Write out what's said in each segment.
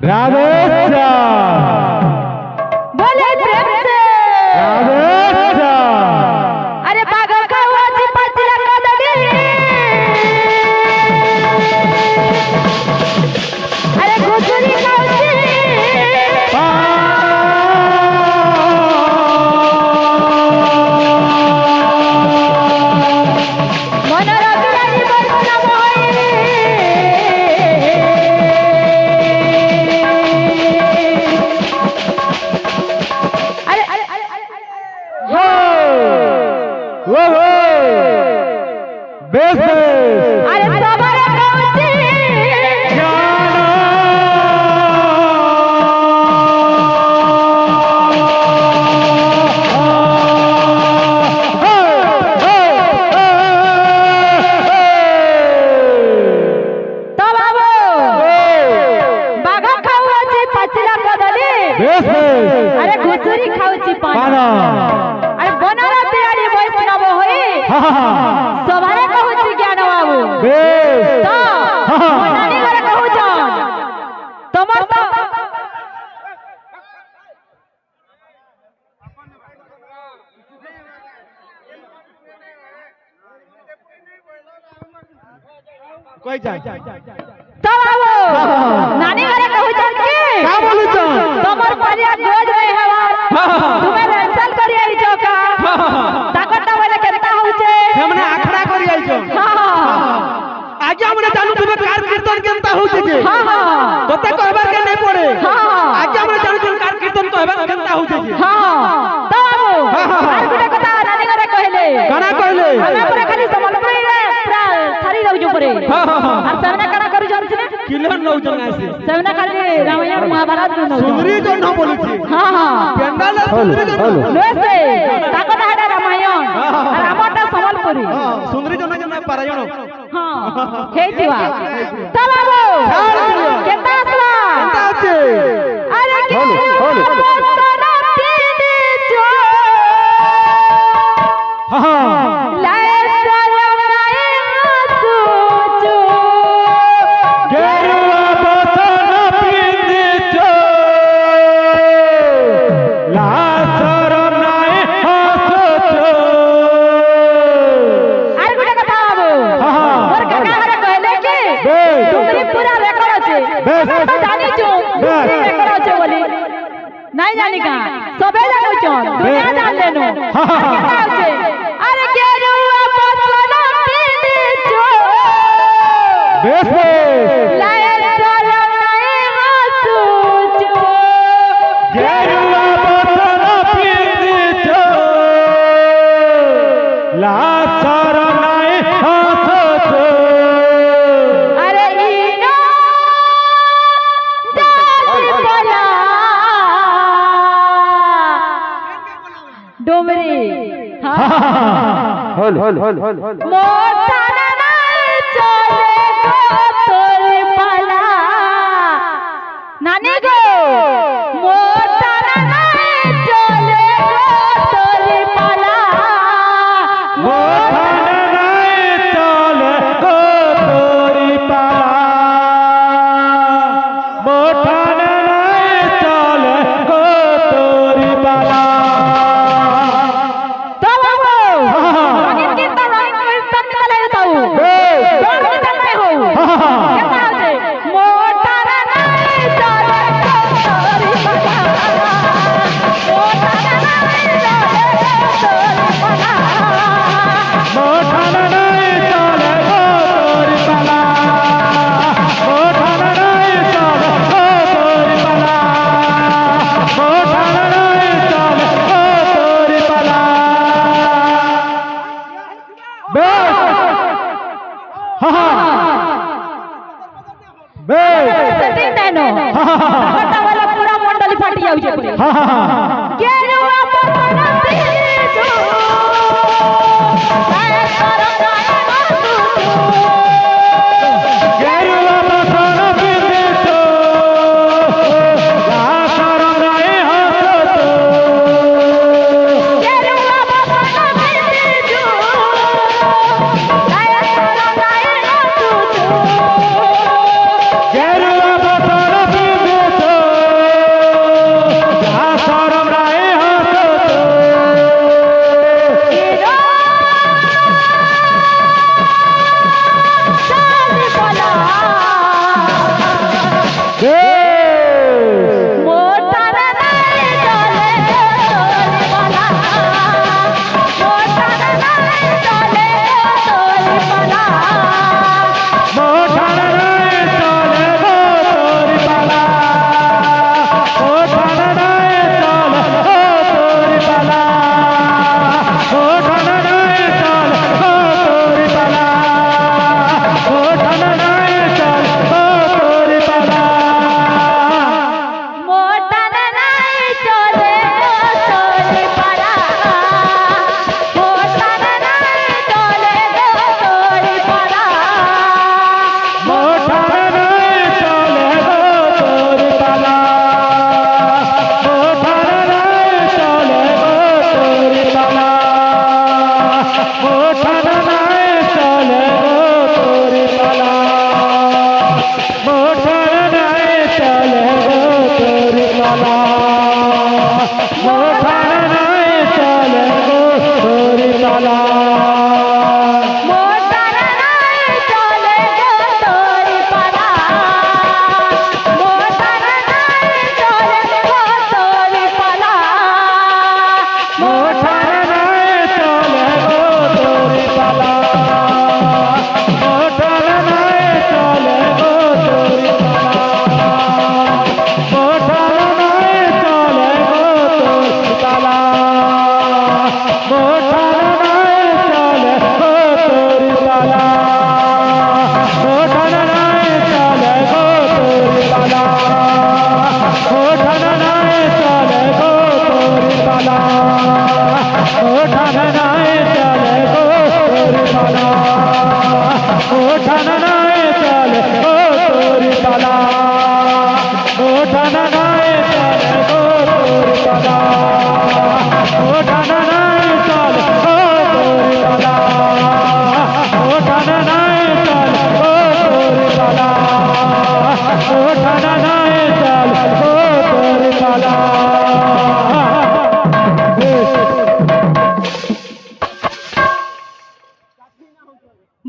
राधे श्याम बोले प्रेम से राधे श्याम अरे बागा खावाची पाचला कदडी अरे घुसुरी खावची मनोरा बिरानी बरना मोई बेस बेस अरे सबर खावची तो बाबू बागा खावाची पाचला कदडी बेस बेस अरे घुसुरी खावची पाना पाना अरे बनरा बिरानी वैष्णव होई सवारे कहूची ज्ञान बाबू बेस तो मनानी करे कहूच तमर तो कोई जाए तो बाबू नानी करे कहूच की का बोलू छ तमर परिया गोज रहे हवा तुम्हें रेंसल करी आई जो का ताकत वाले केता होचे हमने आखड़ा करी आई छ हां आगे हमने जानू तुम्हें कार कीर्तन केनता होचे के हां तोते कहबार के नहीं पड़े हां आगे हमने जानू तुम कार कीर्तन कहबार केनता होचे के हां तो बाबू आर गुटे कथा नानी करे कहले काना कहले हमें पूरा खाली समलपुरी रे पूरा सारी जाऊ परे और सबने काना करू जानछ ने किलो नौ जन आसे सबने खाली रामायण महाभारत नु सुंदरी जो न बोली थी हां हां पेंडाल सुंदरी जो लोसे ताकत हाडा रामायण और हमटा समलपुरी सुंदरी जो न पारायण हां हेतिवा तो बाबू केता आसवा केनता আছে अरे के सोना पीनी जो हां लाए सरम नाई सोचो गेरुआ बसन पिंदी चो ला शरम नाई हसचो आर गुटे कथा बाबू मोर काका हरे कहले कि बेस तुमरी पूरा रेकर्ड আছে बेस तो जानी छु बेस रेकर्ड আছে बोली नहीं जानी का सबे जानो छु दुनिया जान लेनो केता আছে अरे गेरुआ बसना पीनी जो बेस बेस लाए सरम नाई सोचो गेरुआ बसन पिंदी चो ला शरम नाई हसचो अरे इनो जाति बोला डोमरी हाँ होल होल होल मोटा ना चले गो तोरे पाला नानी गो मोटा ना चले गो तोरे पाला मोठन नहीं चले गो तोरी पाला मोठन नहीं चले गो तोरी पाला तो बाबू रंगीन गीत कीर्तन वाले बताऊ कौन कीर्तन में हो केता होते मोटा नहीं चले गो तोरे पाला मोटा नहीं चले गो तोरे पाला मोठन नहीं चले गो तोरी पाला मोठन नहीं चले गो तोरी पाला मोठन नहीं चले गो तोरी पाला बेस बेस सेटिंग देनो कटा वाला पूरा मंडली फाटी जाउछे पूरे गेरुआ बसना पीनी जो लाए सरम नाई सोचो गेरुआ बसन पिंदी चो ला शरम नाई हसचो गेरुआ बसना पीनी जो लाए सरम नाई सोचो गेरुआ बसन पिंदी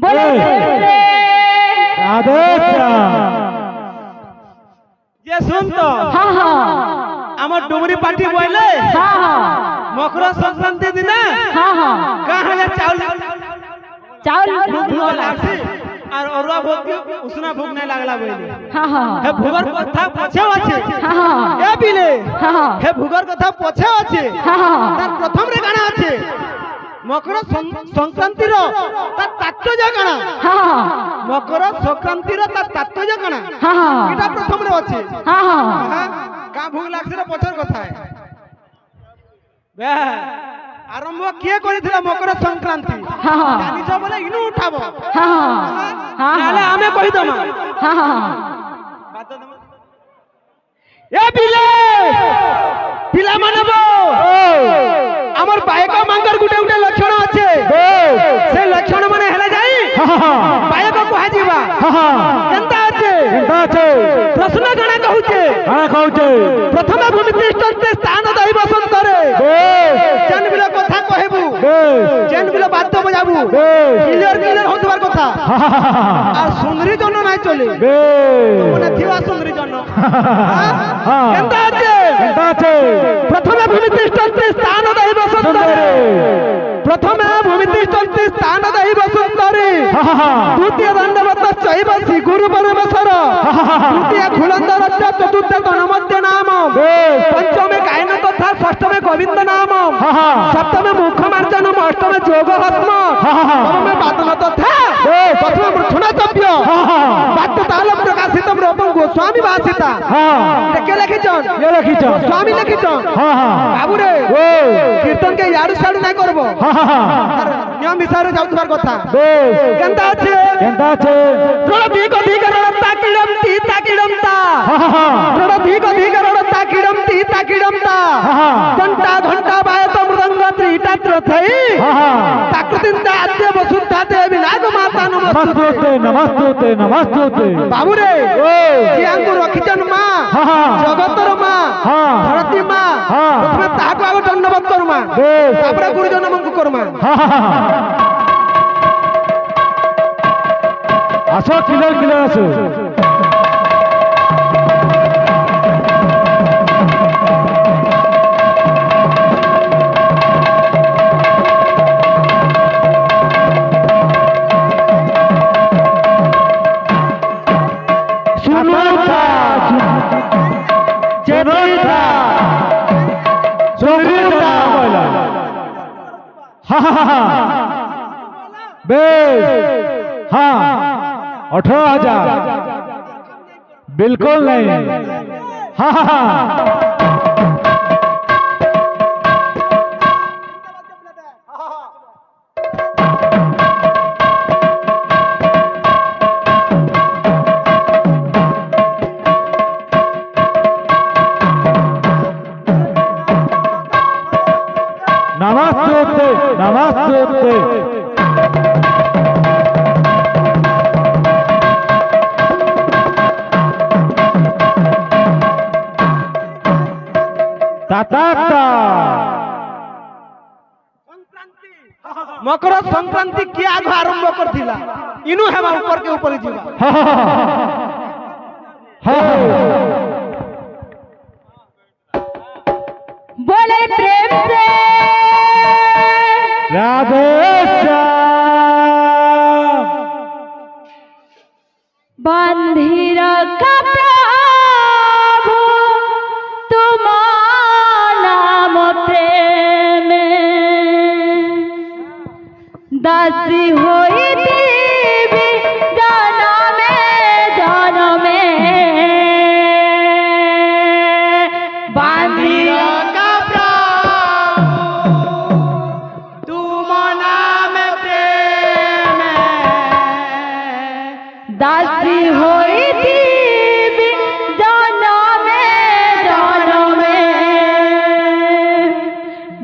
बोले राधे श्याम ये सुन तो हाँ हाँ আমার ডুমরি পার্টি বইলে हाँ हाँ মকর সংক্রান্তি দিনে हाँ हाँ কাহলে চাউল चावल ভোগ লাগছে আর অরুয়া ভোগ উসনা ভোগ নাই লাগলা বইলে हाँ हाँ হে ভোগর কথা পছেও আছে हाँ हाँ এ বিলে हाँ हाँ হে ভোগর কথা পছেও আছে हाँ हाँ তার প্রথম রে গানা আছে মকর সংক্রান্তির তার তাৎপর্য গানা हाँ মকর সংক্রান্তির তার তাৎপর্য গানা हाँ हाँ এটা প্রথম রে আছে हाँ हाँ হ্যাঁ কা ভোগ লাগছে রে পছর কথা বে আরম্ভ কিয়ে করেছিল মকর সংক্রান্তি हाँ हाँ জানিছ বলে ইনু উঠাবো हाँ हाँ নালে আমি কই দমা हाँ हाँ এ বিলে পিলা মানব আমার বায়ক মাঙ্গর গুটে গুটে লক্ষণ আছে সেই লক্ষণ মানে হেলে যাই বায়ক কুহা ଯିବା কেনতা আছে প্রশ্ন গণা কহুছে প্রথমে ভূমিষ্ঠতে স্থান দই বসন্তরে যেন বিলে কথা কহেবু যেন বিলে বাদ্য বজাবু ক্লিয়ার ক্লিয়ার হতবার কথা আর সুন্দরী জন্য নাই চলে মনে থিবা সুন্দরী জন্য কেনতা আছে প্রথমে ভূমিষ্ঠতে স্থান দই বসন্তরে প্রথমে ভূমিষ্ঠতে স্থান দই বসন্তরে দ্বিতীয় দণ্ডবত চৈব শ্রী গুরু পরমেশ্বর তৃতীয় খুলন্দর চতুর্থ গণমধ্য নাম পঞ্চমে গায়ন তথা ষষ্ঠমে গোবিন্দ নাম সপ্তমে মুখ মার্জনম অষ্টমে যোগ হস্ম নবমে বাদন তথা দশমে মৃচ্ছুণাতব্য বাদ্য তাল প্রকাশিত রূপম গোস্বামী ভাষিতা কে লিখিছন স্বামী লিখিছন বাবুরে কীর্তন কে ইয়াড়ু সাড়ু নাই করব নিয়ম হিসাবে যাউতবার কথা কেনতা আছে রণ ভিক অধিকরণ তাকিড়ম তি তাকিড়ম তা রণ ভিক অধিকরণ তাকিড়ম তি তাকিড়ম তা ঘণ্টা ঘণ্টা বায়ত মৃদঙ্গ ত্রিটা ত্রথৈ তাকৃতিন্দা আদ্য বসুদ্ধা দেবী নাগ মাতা নমস্তুতে বাবুরে জিয়াঙ্কু রখিছন মা জগতর মা ধরতী মা প্রথমে তাহাকে আগে দণ্ডবোধ করমা তারপরে গুরুজন নমস্কার করমা আসো ক্লিয়ার আসো हाँ 18,000 बिल्कुल नहीं हाँ नमस्ते मकर संक्रांति किए आग आरंभ करथिला इनु हेमा ऊपर के ऊपर जीवा बोले प्रेम से राधे श्याम बंधीर का प्रभु तुम्हारा नाम प्रेम दासी होई देवी जनमे जनमे बंधीर का प्रभु तुम नाम प्रेम दासी होई देवी जनमे जनमे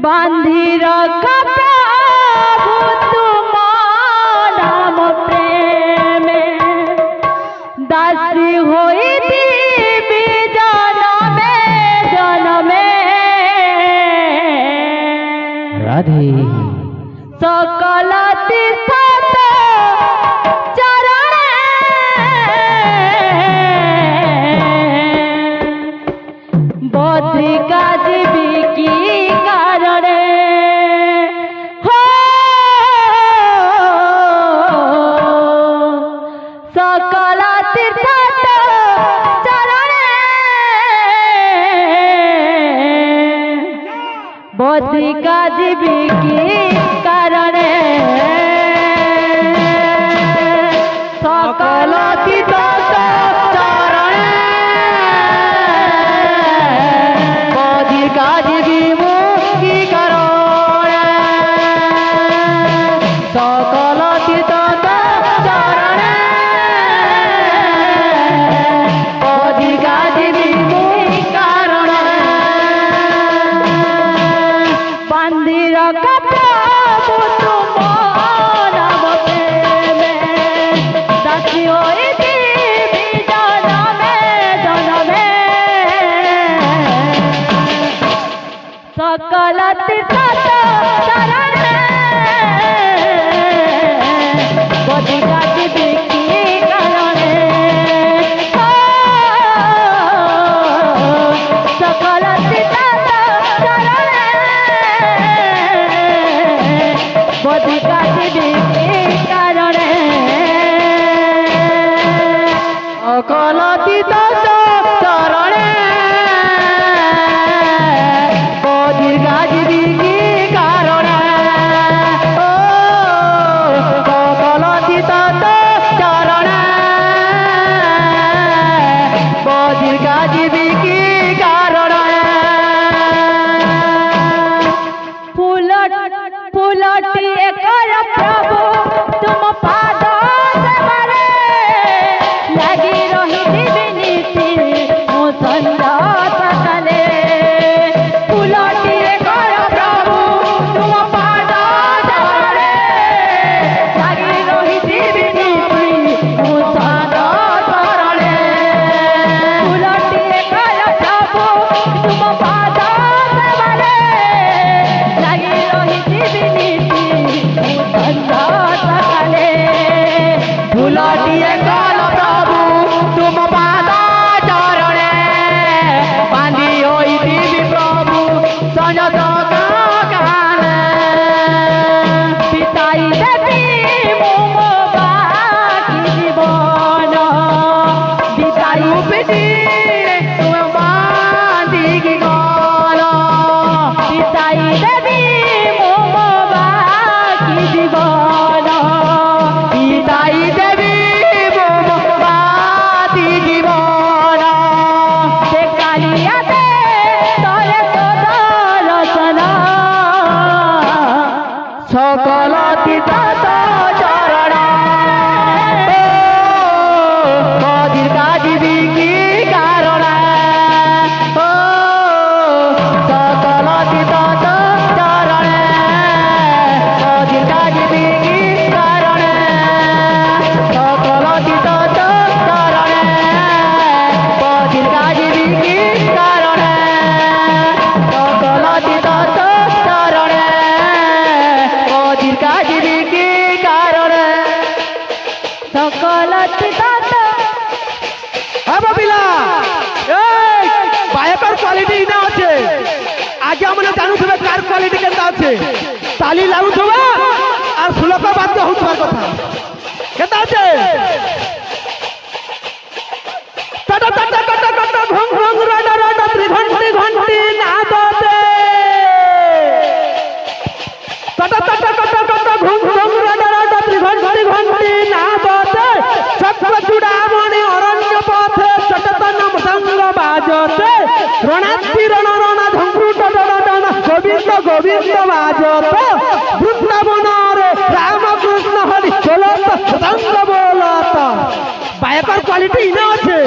बंधीर का प्रभु तुम्हारा नाम प्रेम दासी होई देवी जनमे जनमे राधे सकल तीर्थ বদ্রিকা জীবী কি কারণে সকল তীর্থ চরণে বদ্রিকা জীবী মুক্তি কারণে সকল তীর্থ চরণে বদ্রিকা জীবী মুক্তি কারণে মন্দির প্রভু তোমার প্রেমে দাসী হইতি জনমে জনমে সকল তীর্থ চরণে বদ্রিকা জীবী কি কারণে সকল তীর্থ চরণে বদ্রিকা জীবী কি কারণে সকল তীর্থ চরণে বদ্রিকা জীবী কি কারণে সকল তীর্থ চরণে বদ্রিকা জীবী কি কারণে ফুলটি একর প্রভু তুম পাদ সেবারে লাগি রহিবি নীতি মো সন্ধ্যা সকালে ফুলটি একর প্রভু তুম পাদ সেবারে লাগি রহিবি নীতি মো সন্ধ্যা সকালে ফুলটি একর প্রভু তুম পাদ সেবারে লাগি রহিবি নীতি মো সন্ধ্যা সকালে ফুলটি একর প্রভু তুম পাদ চরণে বাঁধি হইতিবি প্রভু সঞ্জ সকালে পিতাই দেবী মোম বাকি জীবন পিতাই পিতি তুম বাঁধিকি গল পিতাই দেবী মোম বাকি জীবন পিতাই দেবী মোম বাকি জীবন সে কালিয়াতে তরে তোর রচন সকল তীর্থ চরণ বদ্রিকা জীবী কি কারণ সকল তীর্থ চরণ বদ্রিকা জীবী কি কারণ সকল তীর্থ চরণ বদ্রিকা জীবী কি কারণ সকল তীর্থ চরণ বদ্রিকা জীবী কি কারণ সকল তীর্থ হ্যাঁ বাপিলা এই বায়কর কোয়ালিটি ইনা আছে আগে আমরা জানুথবে কার কোয়ালিটি কেনতা আছে তালি লাগুথবা আর শ্লোক বাদ্য হউথবার কথা কেনতা আছে টট টট টট টট ঘং ঘং রড রড ত্রিঘণ্টি ঘণ্টি নাদতে টট টট টট টট ঘং ঘং রড রড ত্রিঘণ্টি ঘণ্টি নাদতে চক্র চূড়ামণি অরণ্য পথে চটতন মৃদঙ্গ বাজতে রণাত্রি রণ রণ ঝঙ্কৃ টট টট গোবিন্দ গোবিন্দ বাজতে বৃন্দাবনরে রামকৃষ্ণ হরি চলত মৃদঙ্গ বলত বায়কর কোয়ালিটি ইনা আছে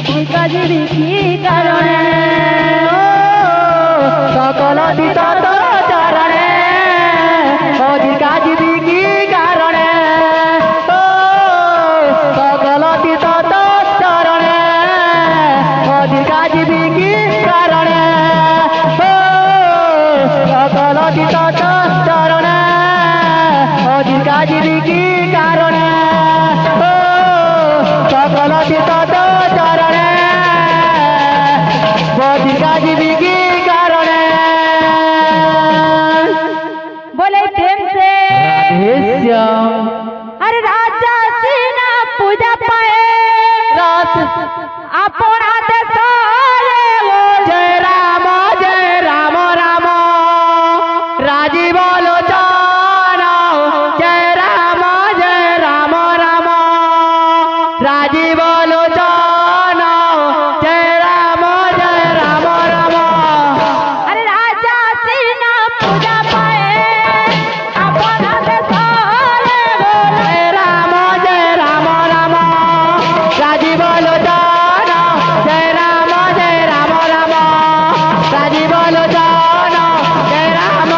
অধিক জীবী কি কারণে সকল দিত তোর চরণে অধিকা জীবী কি কারণে সকল দিত তোর চরণে অধিকা জীবী কি কারণে সকল দিত তোর চরণে অধিকা জীবী কি কারণে সকল দিত তোর চরণে অধিকা জীবী কি কারণে बोले प्रेम से श्याम अरे राजा सीना पूजा पाए रास अपना देश जय राम राम राजीव लोचन जय राम राम राजीव लोचन जय राम राम अरे राजा सीना पूजा पाए अपना देश जय राम राजीव लोचन जय राम राजीव लोचन जय राम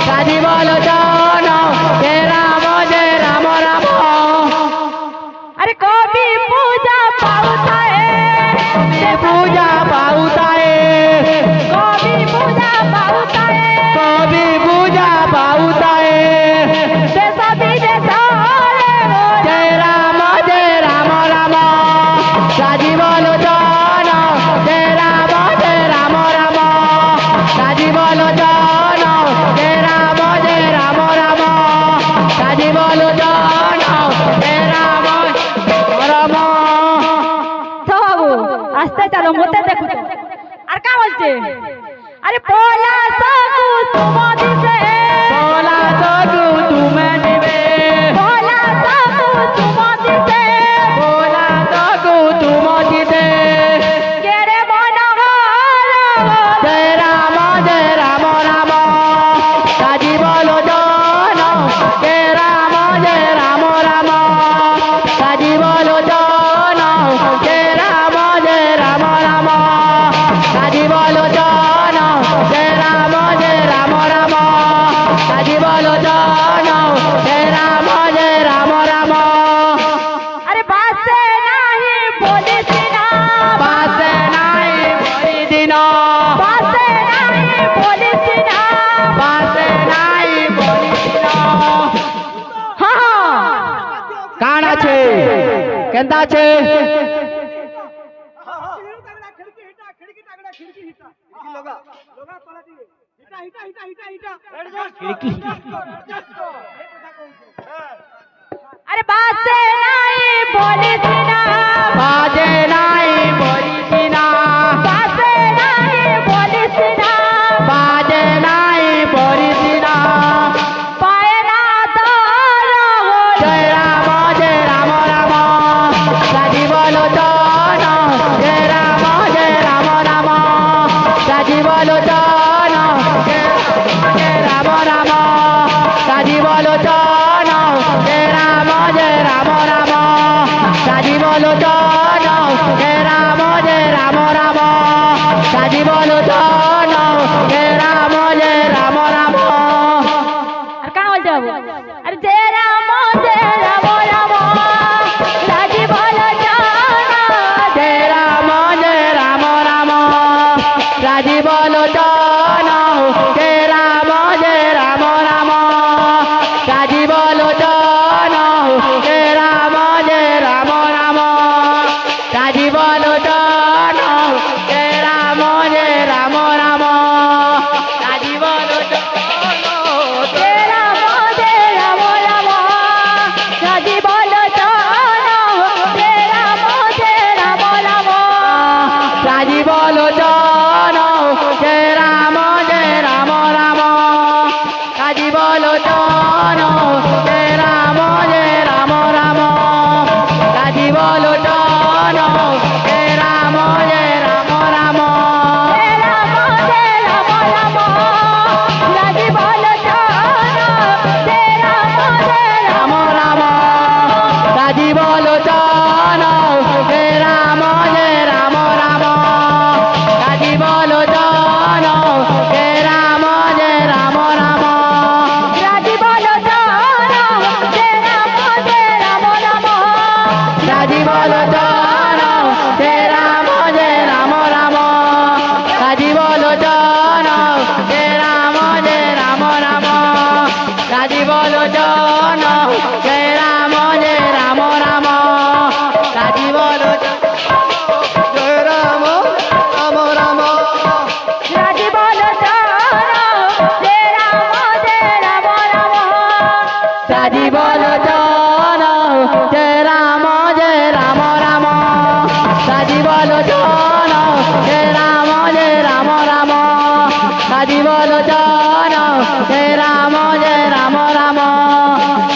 राजीव लोचन जय राम अरे कभी पूजा पाउता है ये पूजा पाउता है कभी पूजा पाउता है कभी पूजा पाउता है देश विदेश जय राम राजीव लोचन जय राम राजीव लोचन जय राम राजीव लोचन जय राम তো বাবু আস্তে চলো মতে দেখো তো। আর কা বলছে আরে পোলা সকু তোমাদি সে बोला सकू तुम्हें दिवे পোলা সকু তোমাদি সে बोला सकू तुम जिते কেরে মনোহর जय राम राजीव लोचन जय राम राजीव लोचन जय राम राजीव लोचन जय राम राजीव लोचन जय राम আরে বাসে নাহি বলিস না पास नहीं बड़ी दिनो বাসে নাহি বলিস না पास नहीं बड़ी दिनो হ্যাঁ কাণ আছে কেনতা আছে আরে বাসে নাহি বলিস না বাজে নাই বড়ি দিনা বাসে নাহি বলিস না বাজে নাই বড়ি দিনা পায়ে না দর জয় রাম রাजीব লোচন জয় রাম রাजीব লোচন জয় রাম রাजीব লোচন জয় রাম রাजीব লোচন জয় রাম রাजीব লোচন জয় রাম আর কা বলতে বাবু আরে জয় রাম রাজি বল জানা जय राम राजीव लोचन जय राम राजीव लोचन जय राम राजीव लोचन जय राम জয় রাম রাম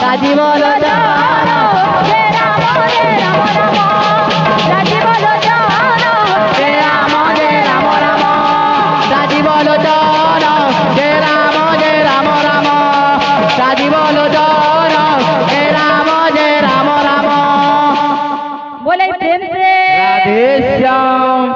রাজীব লোচন জয় রাম রাম রাজীব লোচন জয় রাম রাম রাজীব লোচন জয় রাম রাম রাজীব লোচন জয় রাম রাম बोले प्रेम से राधे श्याम।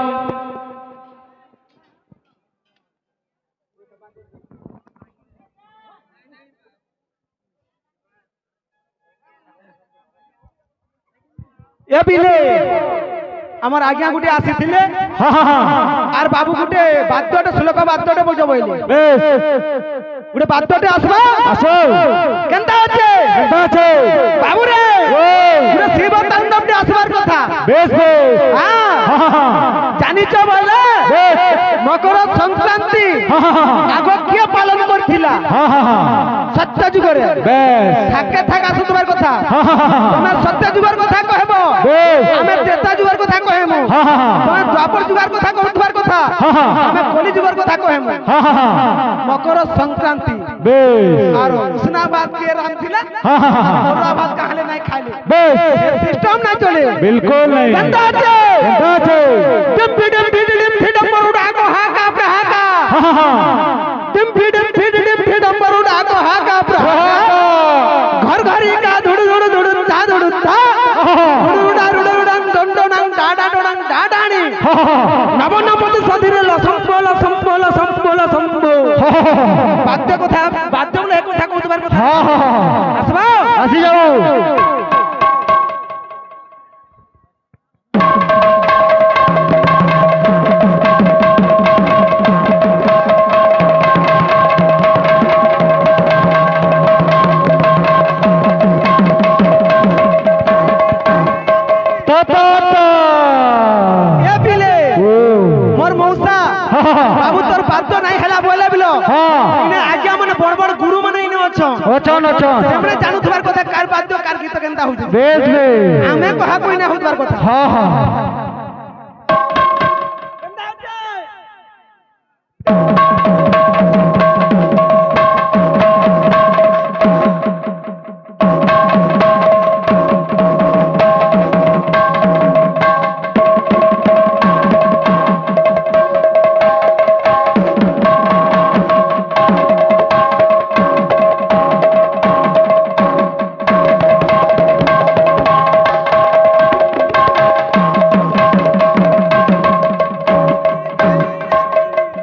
এ বিলে আমার আজ্ঞা গুটে আসিছিলে আর বাবু গুটে বাদ্যটা শ্লোক বাদ্যটা বজো বইলে বেশ গুটে বাদ্যটা আসবা আসো কেনতা আছে কেমন আছে বাবু রে গুটে শিব তাণ্ডবটা আসবার কথা বেশ বেশ হ্যাঁ জানিছ বলে মকর সংক্রান্তি আগ কে পালন করছিলা সত্য যুগরে বেশ থাকে থাক আসু তোমার কথা হা, হা, হা, হা। তুমি সত্য যুগের কথা কহব বেশ। আমি ত্রেতা যুগের কথা কহেমু হা, হা, হা। তুমি দ্বাপর যুগের কথা কহুবার কথা হা, হা, হা। আমি কলি যুগের কথা কহেমু হা, হা, হা। মকর সংক্রান্তি বেশ আর উষ্ণাবাদ কে রাঁধছিলা হা, হা, হা। মোরাবাদ কাহলে নাই খাইলে বেশ সিস্টেম নাই চলে बिल्कुल नहीं কেনতা আছে কেমন আছে ডিম ফিডম ফিডম বড়ুডা কো হাকা প্রে হাকা হা, হা, হা। ডিম ফিডম বড়ুডা কো হাকা প্রে হাকা ঘর ঘরি কা ধুড় ধুড় ধুড় ধা ধুড় ধা ধুড়ুডা রুড়ুডাং দন্ডনাং ডাডা ডোডাং ডাডানি হা, হা, হা। নব নবতি সধিরে লসম্পল সম্পল সম্পল সম্প হা, হা, হা। বাদ্য কথা বাদ্য বলে এক কথা কইবার কথা হা, হা, হা। আসবা আসি যাও এ বিলে মোর মৌসা বাবু তোর বাদ্য নাই হেলা বলে বিলো ইনে আজ্ঞা মানে বড় বড় গুরু মানে ইনে অছ অচন অচন সেমনে জানুথবার কথা কার বাদ্য কার গীত কেনতা হউছে বেশ বেশ আমি কহা কই না হউবার কথা হা হা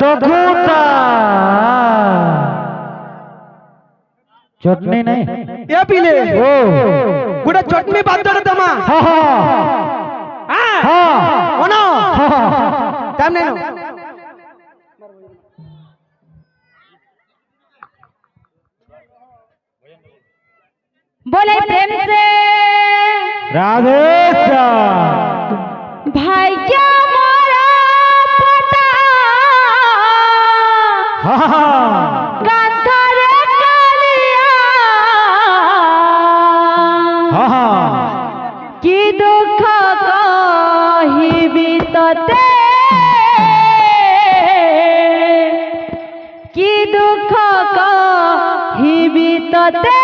দগুতা চটনি নাই এ বিলে ও গুড়া চটনি বাদ্যর দমা হা হা হ্যাঁ হা ওনো হা দাম নেন बोले प्रेम से राधे श्याम भाग्य मोरा पटा हा हा कांधारे कालिया हा हा कि दुख कहिबी तते कि दुख कहिबी तते